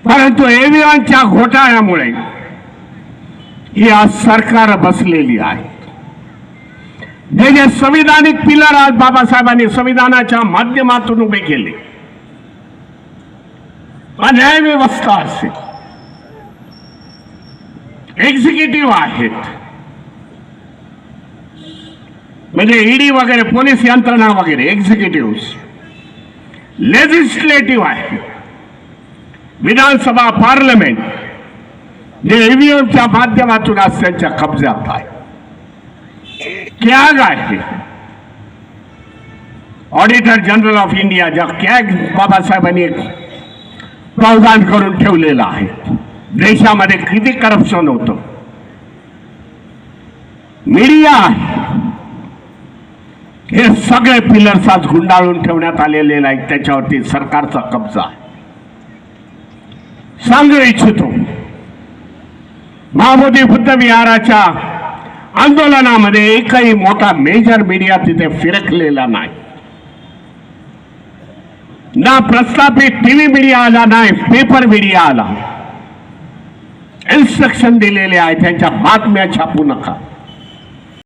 परंतु ईव्हीएमच्या घोटाळ्यामुळे ही आज सरकार बसलेली आहे. जे संविधानिक पिलर आज बाबासाहेबांनी संविधानाच्या माध्यमातून उभे केले, न्याय व्यवस्था असेल, एक्झिक्युटिव्ह आहेत, म्हणजे ईडी वगैरे, पोलीस यंत्रणा वगैरे, एक्झिक्युटिव्ह, लेजिस्लेटिव्ह आहे, विधानसभा, पार्लमेंट, जे ईव्हीएमच्या माध्यमातून आज त्यांच्या कब्जात आहे. कॅग आहे, ऑडिटर जनरल ऑफ इंडिया, ज्या कॅग बाबासाहेबांनी एक प्रावधान करून ठेवलेलं आहे. देशामध्ये किती करप्शन होतं. मीडिया आहे, हे सगळे पिलर्स आज गुंडाळून ठेवण्यात आलेले आहेत. त्याच्यावरती सरकारचा कब्जा आहे. सांगू इच्छितो, महाबोधी बुद्ध विहाराच्या आंदोलनामध्ये एकही मोठा मेजर मीडिया तिथे फिरकलेला नाही. ना प्रस्थापित टीव्ही मीडिया आला, नाही पेपर मीडिया आला. इन्स्ट्रक्शन दिलेले आहे, त्यांच्या बातम्या छापू नका.